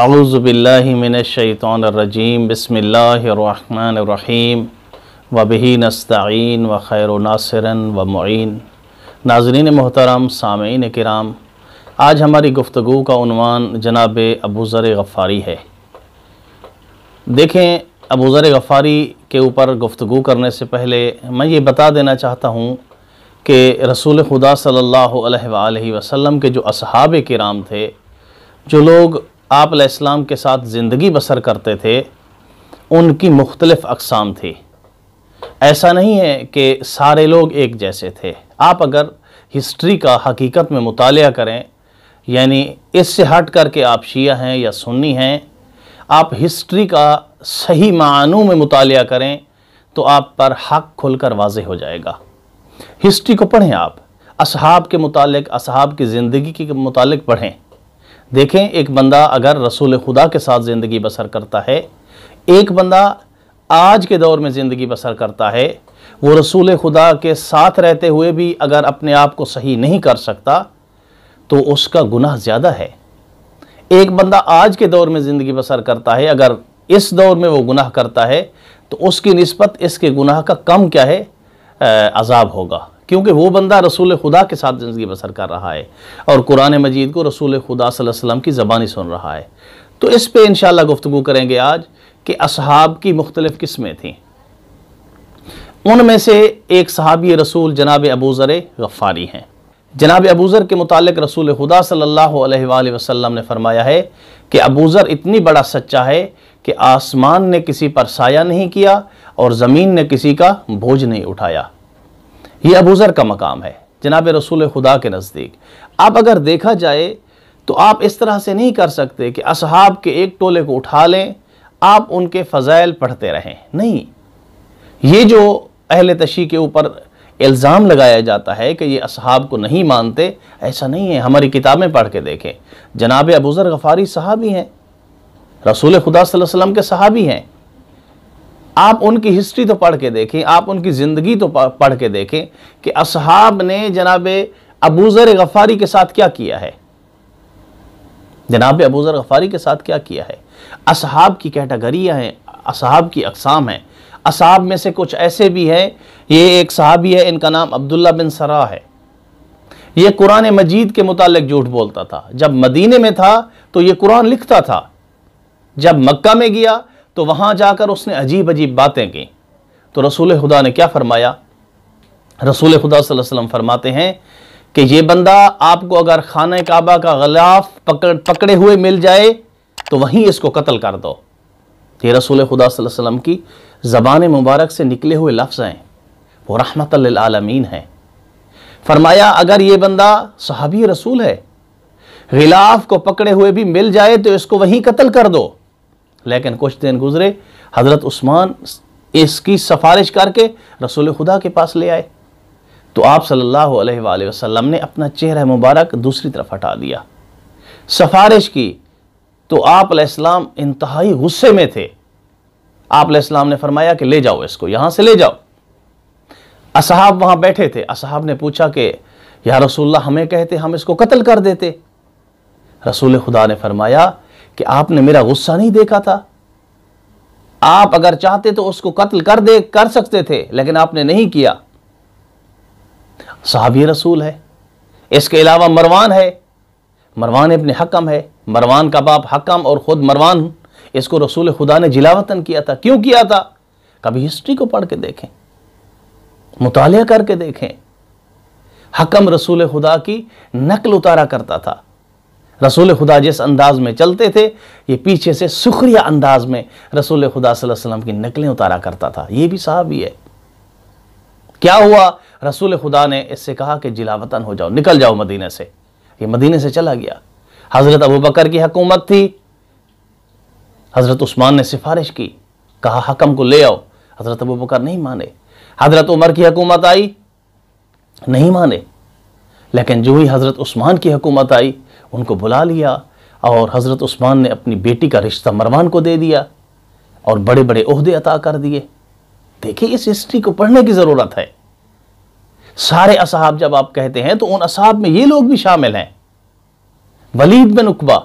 अऊज़ु बिल्लाहि मिनश्शैतानिर्रजीम बिस्मिल्लाहिर्रहमानिर्रहीम व बिही नस्तईन व खैरु नासिरन व मुईन। नाज़रीन मोहतरम, सामीन किराम, आज हमारी गुफ्तगू का उन्वान जनाब अबू ज़र गफ़ारी है। देखें, अबू ज़र गफ़ारी के ऊपर गुफ्तगू करने से पहले मैं ये बता देना चाहता हूँ कि रसूल खुदा सल्लल्लाहु अलैहि वसल्लम के जो असहाब किराम थे, जो लोग आप अलैहिस्सलाम के साथ ज़िंदगी बसर करते थे, उनकी मुख्तलिफ़ अक़साम थी। ऐसा नहीं है कि सारे लोग एक जैसे थे। आप अगर हिस्ट्री का हकीकत में मुतालिया करें, यानी इससे हट कर के आप शिया हैं या सुन्नी हैं, आप हिस्ट्री का सही मानों में मुतालिया करें तो आप पर हक़ खुलकर वाज़ेह हो जाएगा। हिस्ट्री को पढ़ें, आप असहाब के मुतालिक, असहाब की ज़िंदगी के मुतालिक पढ़ें। देखें, एक बंदा अगर रसूल खुदा के साथ ज़िंदगी बसर करता है, एक बंदा आज के दौर में ज़िंदगी बसर करता है, वो रसूल खुदा के साथ रहते हुए भी अगर अपने आप को सही नहीं कर सकता तो उसका गुनाह ज़्यादा है। एक बंदा आज के दौर में ज़िंदगी बसर करता है, अगर इस दौर में वो गुनाह करता है तो उसकी निस्बत इसके गुनाह का कम क्या है, अज़ाब होगा, क्योंकि वो बंदा रसूल खुदा के साथ ज़िंदगी बसर कर रहा है और कुरान मजीद को रसूल खुदा सल्लल्लाहु अलैहि वसल्लम की ज़बानी सुन रहा है। तो इस पे इंशाअल्लाह गुफ्तगू करेंगे आज कि असहाब की मुख्तलिफ़ किस्में थीं। उनमें से एक सहाबी रसूल जनाब अबू ज़र गफ़ारी हैं। जनाब अबू ज़र के मुतालिक रसूल खुदा सल्लल्लाहु अलैहि वसल्लम ने फरमाया है कि अबू ज़र इतनी बड़ा सच्चा है कि आसमान ने किसी पर साया नहीं किया और ज़मीन ने किसी का बोझ नहीं उठाया। ये अबू ज़र का मकाम है जनाब रसूल खुदा के नज़दीक। अब अगर देखा जाए तो आप इस तरह से नहीं कर सकते कि असहाब के एक टोले को उठा लें, आप उनके फ़ज़ाइल पढ़ते रहें। नहीं, ये जो अहले तशी के ऊपर इल्ज़ाम लगाया जाता है कि ये असहाब को नहीं मानते, ऐसा नहीं है। हमारी किताबें पढ़ के देखें, जनाब अबू ज़र गफ़ारी सहाबी हैं, रसूल खुदा सल्लल्लाहु अलैहि वसल्लम के सहाबी हैं। आप उनकी हिस्ट्री तो पढ़ के देखें, आप उनकी ज़िंदगी तो पढ़ के देखें कि असहाब ने जनाब अबू ज़र गफ़ारी के साथ क्या किया है, जनाब अबू ज़र गफ़ारी के साथ क्या किया है। असहाब की कैटेगरियाँ हैं, असहाब की अक़साम हैं। असहाब में से कुछ ऐसे भी हैं, ये एक सहाबी है, इनका नाम अब्दुल्ला बिन सरा है। ये कुरान मजीद के मुतालिक झूठ बोलता था। जब मदीने में था तो ये कुरान लिखता था, जब मक्का में गया तो वहाँ जाकर उसने अजीब अजीब बातें की। तो रसूल खुदा ने क्या फरमाया, रसूल खुदा सल्लल्लाहु अलैहि वसल्लम फरमाते हैं कि ये बंदा आपको अगर खाना काबा का ग़िलाफ़ पकड़े हुए मिल जाए तो वहीं इसको कत्ल कर दो। ये रसूल खुदा सल्लल्लाहु अलैहि वसल्लम की ज़बान मुबारक से निकले हुए लफ्ज़ हैं, वो रहमतल लिल आलमीन हैं। फरमाया अगर ये बंदा सहाबी रसूल है, ग़िलाफ़ को पकड़े हुए भी मिल जाए तो इसको वहीं कत्ल कर दो। लेकिन कुछ दिन गुजरे, हज़रत उस्मान इसकी सिफारिश करके रसूल खुदा के पास ले आए तो आप सल्लल्लाहु अलैहि वसल्लम ने अपना चेहरा मुबारक दूसरी तरफ हटा दिया। सिफारिश की तो आप अलैहिस्सलाम इंतहाई गुस्से में थे। आप अलैहिस्सलाम ने फरमाया कि ले जाओ इसको, यहाँ से ले जाओ। असहाब वहाँ बैठे थे। असहाब ने पूछा कि या रसूलल्लाह, हमें कहते हम इसको कत्ल कर देते। रसूल खुदा ने फरमाया कि आपने मेरा गुस्सा नहीं देखा था, आप अगर चाहते तो उसको कत्ल कर सकते थे, लेकिन आपने नहीं किया। सहाबी रसूल है। इसके अलावा मरवान है, मरवान इब्न हकम है, मरवान का बाप हकम और ख़ुद मरवान, इसको रसूल खुदा ने जिलावतन किया था। क्यों किया था? कभी हिस्ट्री को पढ़ के देखें, मुतालिया करके देखें। हकम रसूल खुदा की नकल उतारा करता था। रसूल खुदा जिस अंदाज में चलते थे, ये पीछे से सुखरिया अंदाज में रसूल खुदा सल्लल्लाहु अलैहि वसल्लम की नकलें उतारा करता था। ये भी सहाबी है। क्या हुआ, रसूल खुदा ने इससे कहा कि जिलावतन हो जाओ, निकल जाओ मदीने से। ये मदीने से चला गया। हज़रत अबू बकर की हुकूमत थी, हज़रत उस्मान ने सिफारिश की, कहा हकम को ले आओ। हज़रत अबू बकर नहीं माने। हज़रत उमर की हुकूमत आई, नहीं माने। लेकिन जो ही हज़रत उस्मान की हुकूमत आई, उनको बुला लिया और हज़रत उस्मान ने अपनी बेटी का रिश्ता मरवान को दे दिया और बड़े बड़े ओहदे अता कर दिए। देखिए, इस हिस्ट्री को पढ़ने की ज़रूरत है। सारे असहाब जब आप कहते हैं तो उन असहाब में ये लोग भी शामिल हैं। वलीद बिन उकबा,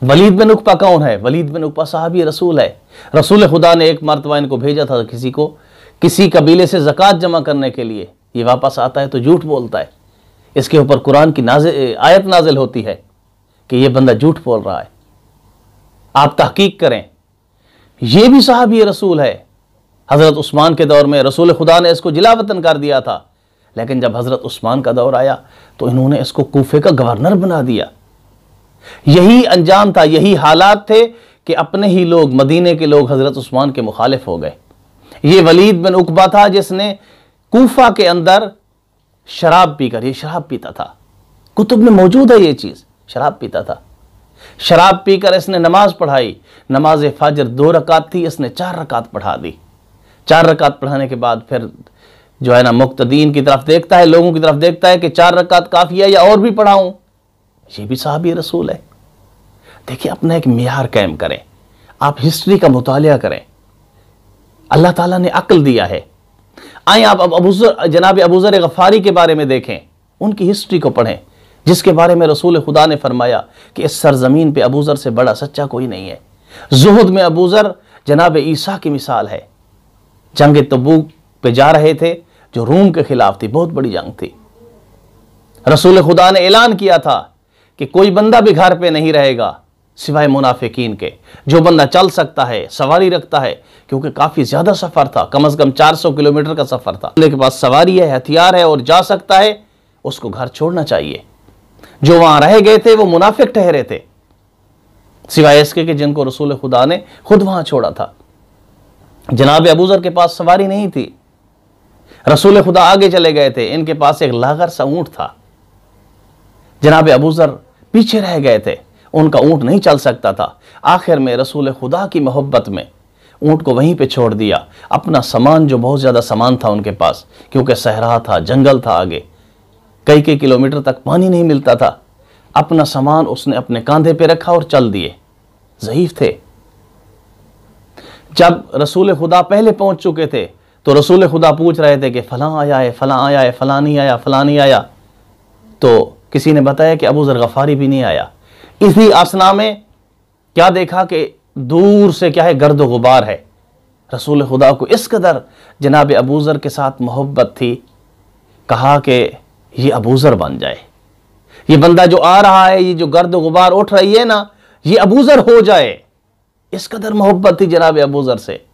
वलीद बिन उकबा कौन है? वलीद बिन उकबा सहाबी रसूल है। रसूल खुदा ने एक मरतबा इनको भेजा था किसी कबीले से ज़कात जमा करने के लिए। ये वापस आता है तो झूठ बोलता है। इसके ऊपर कुरान की आयत नाजिल होती है कि ये बंदा झूठ बोल रहा है, आप तहकीक करें। ये भी सहाबी रसूल है। हज़रत उस्मान के दौर में रसूल खुदा ने इसको जिलावतन कर दिया था, लेकिन जब हज़रत उस्मान का दौर आया तो इन्होंने इसको कूफे का गवर्नर बना दिया। यही अंजाम था, यही हालात थे कि अपने ही लोग, मदीने के लोग हज़रत उस्मान के मुखालिफ हो गए। ये वलीद बिन उकबा था जिसने कूफा के अंदर शराब पीकर, ये शराब पीता था, कुतुब में मौजूद है ये चीज़, शराब पीता था। शराब पीकर इसने नमाज पढ़ाई। नमाज फजर 2 रकात थी, इसने 4 रकात पढ़ा दी। 4 रकात पढ़ाने के बाद फिर जो है ना मुक्तदीन की तरफ देखता है, लोगों की तरफ देखता है कि 4 रकात काफ़ी है या और भी पढ़ाऊं। ये भी सहाबी रसूल है। देखिए, अपना एक मियार कायम करें, आप हिस्ट्री का मुतालिया करें। अल्लाह ताला ने अक्ल दिया है। आए आप अब जनाब अबू ज़र गफ़ारी के बारे में देखें, उनकी हिस्ट्री को पढ़ें, जिसके बारे में रसूल खुदा ने फरमाया कि इस सरजमीन पे अबू ज़र से बड़ा सच्चा कोई नहीं है। ज़ुहद में अबू ज़र जनाब ईसा की मिसाल है। जंग तबूक पे जा रहे थे जो रूम के खिलाफ थी, बहुत बड़ी जंग थी। रसूल खुदा ने ऐलान किया था कि कोई बंदा भी घर पे नहीं रहेगा सिवाय मुनाफिकीन के। जो बंदा चल सकता है, सवारी रखता है, क्योंकि काफ़ी ज़्यादा सफ़र था, कम से कम 400 किलोमीटर का सफ़र था, बंदे के पास सवारी है, हथियार है और जा सकता है, उसको घर छोड़ना चाहिए। जो वहाँ रह गए थे वो मुनाफिक ठहरे थे, सिवाय इसके कि जिनको रसूल खुदा ने खुद वहाँ छोड़ा था। जनाब अबू ज़र के पास सवारी नहीं थी, रसूल खुदा आगे चले गए थे, इनके पास एक लागर सा ऊँट था। जनाब अबू ज़र पीछे रह गए थे, उनका ऊँट नहीं चल सकता था। आखिर में रसूल खुदा की मोहब्बत में ऊँट को वहीं पे छोड़ दिया। अपना सामान, जो बहुत ज़्यादा सामान था उनके पास, क्योंकि सहरा था, जंगल था, आगे कई किलोमीटर तक पानी नहीं मिलता था, अपना सामान उसने अपने कंधे पे रखा और चल दिए। ज़ईफ़ थे। जब रसूल खुदा पहले पहुँच चुके थे तो रसूल खुदा पूछ रहे थे कि फ़लाँ आया है, फ़लाँ आया है, फ़लाँ नहीं आया, फ़लाँ नहीं आया। तो किसी ने बताया कि अबू ज़र गफ़ारी भी नहीं आया। इसी असना में क्या देखा कि दूर से क्या है, गर्द गुबार है। रसूल खुदा को इस कदर जनाब अबू ज़र के साथ मोहब्बत थी, कहा कि ये अबू ज़र बन जाए, ये बंदा जो आ रहा है, ये जो गर्द गुबार उठ रही है ना, ये अबू ज़र हो जाए। इस कदर मोहब्बत थी जनाब अबू ज़र से।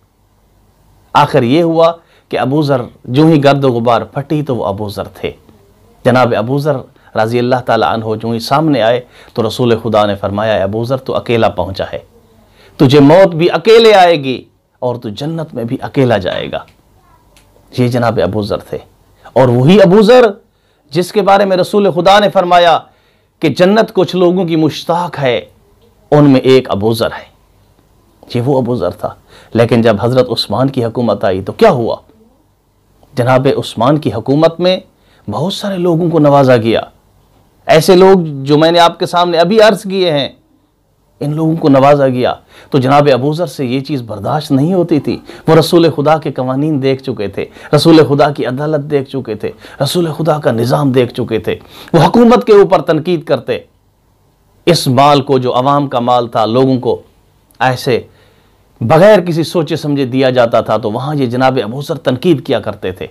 आखिर ये हुआ कि अबू ज़र जो ही गर्द गुबार फटी तो वो अबू ज़र थे। जनाब अबू ज़र रज़ी अल्लाह ताला अन्हो जो ही सामने आए तो रसूल खुदा ने फरमाया, अबू ज़र तो अकेला पहुंचा है, तुझे मौत भी अकेले आएगी और तू जन्नत में भी अकेला जाएगा। ये जनाब अबू ज़र थे। और वही अबू ज़र जिसके बारे में रसूल खुदा ने फरमाया कि जन्नत कुछ लोगों की मुश्ताक है, उनमें एक अबू ज़र है। ये वो अबू ज़र था। लेकिन जब हज़रत उस्मान की हुकूमत आई तो क्या हुआ? जनाब उस्मान की हुकूमत में बहुत सारे लोगों को नवाजा गया। ऐसे लोग जो मैंने आपके सामने अभी अर्ज़ किए हैं, इन लोगों को नवाजा गया। तो जनाब अबू ज़र से ये चीज़ बर्दाश्त नहीं होती थी। वो रसूल खुदा के कवानीन देख चुके थे, रसूल खुदा की अदालत देख चुके थे, रसूल खुदा का निज़ाम देख चुके थे। वो हुकूमत के ऊपर तनकीद करते। इस माल को, जो अवाम का माल था, लोगों को ऐसे बगैर किसी सोचे समझे दिया जाता था, तो वहाँ ये जनाब अबू ज़र तनकीद किया करते थे।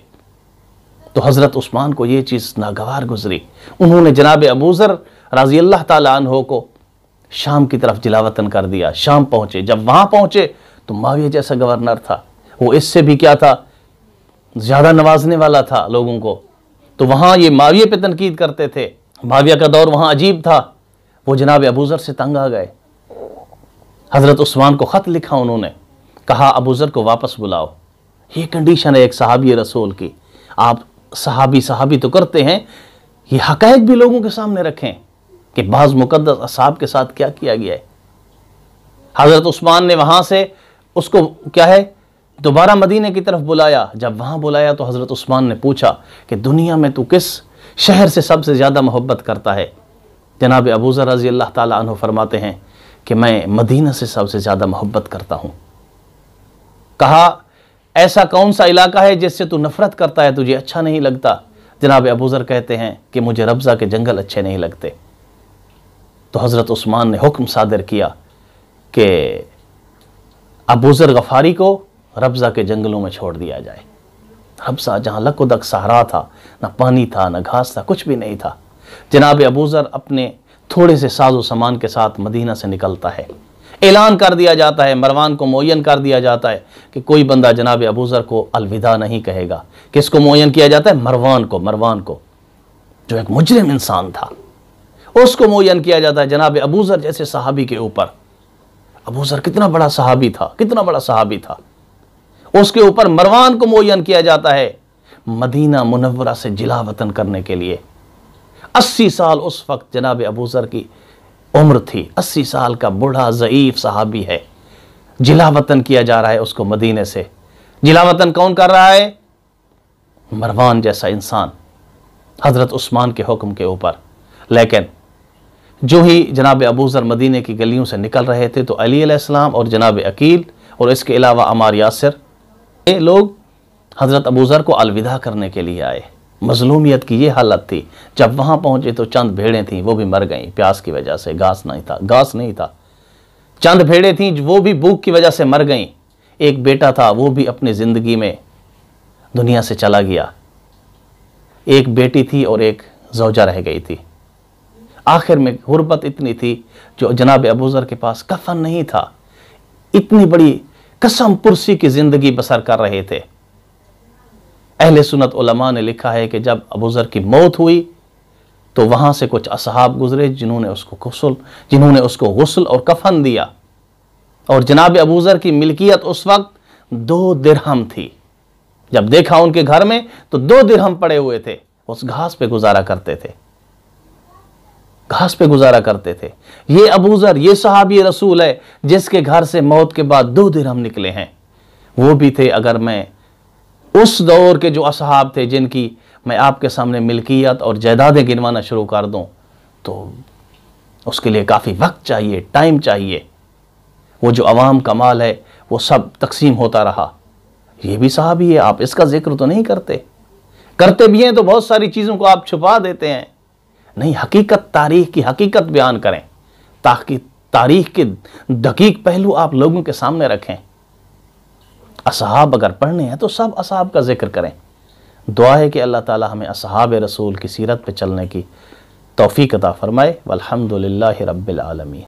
तो हज़रत उस्मान को ये चीज़ नागवार गुजरी। उन्होंने जनाब अबू ज़र रज़ी अल्लाह ताला अन्हो को शाम की तरफ जिलावतन कर दिया। शाम पहुँचे। जब वहाँ पहुँचे तो माविया जैसा गवर्नर था, वो इससे भी क्या था, ज़्यादा नवाजने वाला था लोगों को। तो वहाँ ये माविया पे तनकीद करते थे। माविया का दौर वहाँ अजीब था। वो जनाब अबू ज़र से तंग आ गए। हज़रत उस्मान को ख़त लिखा उन्होंने, कहा अबू ज़र को वापस बुलाओ। ये कंडीशन है एक सहाबी रसूल की। आप सहाबी तो करते हैं, ये हक़ाइक़ भी लोगों के सामने रखें कि बाज़ मुक़द्दस असहाब के साथ क्या किया गया है। हज़रत उस्मान ने वहाँ से उसको क्या है, दोबारा मदीने की तरफ बुलाया। जब वहाँ बुलाया तो हज़रत उस्मान ने पूछा कि दुनिया में तू किस शहर से सबसे ज़्यादा मोहब्बत करता है? जनाब अबू ज़र रज़ी अल्लाह ताला अन्हु फरमाते हैं कि मैं मदीना से सबसे ज़्यादा मोहब्बत करता हूँ। कहा ऐसा कौन सा इलाका है जिससे तू नफ़रत करता है, तुझे अच्छा नहीं लगता? जनाब अबू ज़र कहते हैं कि मुझे रब्ज़ा के जंगल अच्छे नहीं लगते। तो हज़रत उस्मान ने हुक्म सादर किया कि अबू ज़र गफ़ारी को रब्ज़ा के जंगलों में छोड़ दिया जाए। रब्ज़ा जहाँ लकुदक सहरा था, ना पानी था, ना घास था, कुछ भी नहीं था। जनाब अबू ज़र अपने थोड़े से साजो सामान के साथ मदीना से निकलता है। ऐलान कर दिया जाता है, मरवान को मुअय्यन कर दिया जाता है कि कोई बंदा जनाब अबू ज़र को अलविदा नहीं कहेगा। किसको मुअय्यन किया जाता है? मरवान को, जो एक मुजरिम इंसान था, उसको मुअय्यन किया जाता है जनाब अबू ज़र जैसे सहाबी के ऊपर। अबू ज़र कितना बड़ा सहाबी था, उसके ऊपर मरवान को मुअय्यन किया जाता है मदीना मुनव्वरा से जिला वतन करने के लिए। 80 साल उस वक्त जनाब अबू ज़र की उम्र थी। 80 साल का बूढ़ा ज़ईफ़ सहाबी है, जिला वतन किया जा रहा है उसको मदीने से। जिला वतन कौन कर रहा है? मरवान जैसा इंसान, हज़रत उस्मान के हुक्म के ऊपर। लेकिन जो ही जनाब अबू ज़र मदीने की गलियों से निकल रहे थे तो अली अलैहिस्सलाम और जनाब अकील और इसके अलावा अमार यासिर, ये लोग हज़रत अबू ज़र को अलविदा करने के लिए आए। मज़लूमियत की ये हालत थी। जब वहाँ पहुँचे तो चंद भेड़ें थीं, वो भी मर गईं प्यास की वजह से। घास नहीं था। चंद भेड़ें थीं, वो भी भूख की वजह से मर गईं। एक बेटा था, वो भी अपनी ज़िंदगी में दुनिया से चला गया। एक बेटी थी और एक ज़ौजा रह गई थी। आखिर में गुर्बत इतनी थी जो जनाब अबू ज़र के पास कफन नहीं था। इतनी बड़ी कसम पुरसी की ज़िंदगी बसर कर रहे थे। अहले सुन्नत उलमा ने लिखा है कि जब अबू ज़र की मौत हुई तो वहाँ से कुछ असहाब गुजरे जिन्होंने उसको गुस्ल और कफन दिया। और जनाब अबू ज़र की मिल्कियत उस वक्त 2 दिरहम थी। जब देखा उनके घर में तो 2 दिरहम पड़े हुए थे। उस घास पे गुजारा करते थे। ये अबू ज़र, ये सहाबी रसूल है जिसके घर से मौत के बाद 2 दिरहम निकले हैं। वो भी थे, अगर मैं उस दौर के जो असहाब थे जिनकी मैं आपके सामने मिल्कियत और जायदादें गिनवाना शुरू कर दूं तो उसके लिए काफ़ी वक्त चाहिए, टाइम चाहिए। वो जो अवाम का माल है वो सब तकसीम होता रहा। ये भी सहाबी है, आप इसका जिक्र तो नहीं करते भी हैं तो बहुत सारी चीज़ों को आप छुपा देते हैं। नहीं, हकीकत, तारीख की हकीकत बयान करें ताकि तारीख के दकीक पहलू आप लोगों के सामने रखें। असहाब अगर पढ़ने हैं तो सब असहाब का जिक्र करें। दुआ है कि अल्लाह ताला हमें असहाब रसूल की सीरत पे चलने की तौफीक अता फरमाए। वल्हम्दुलिल्लाहि रब्बिल आलमीन।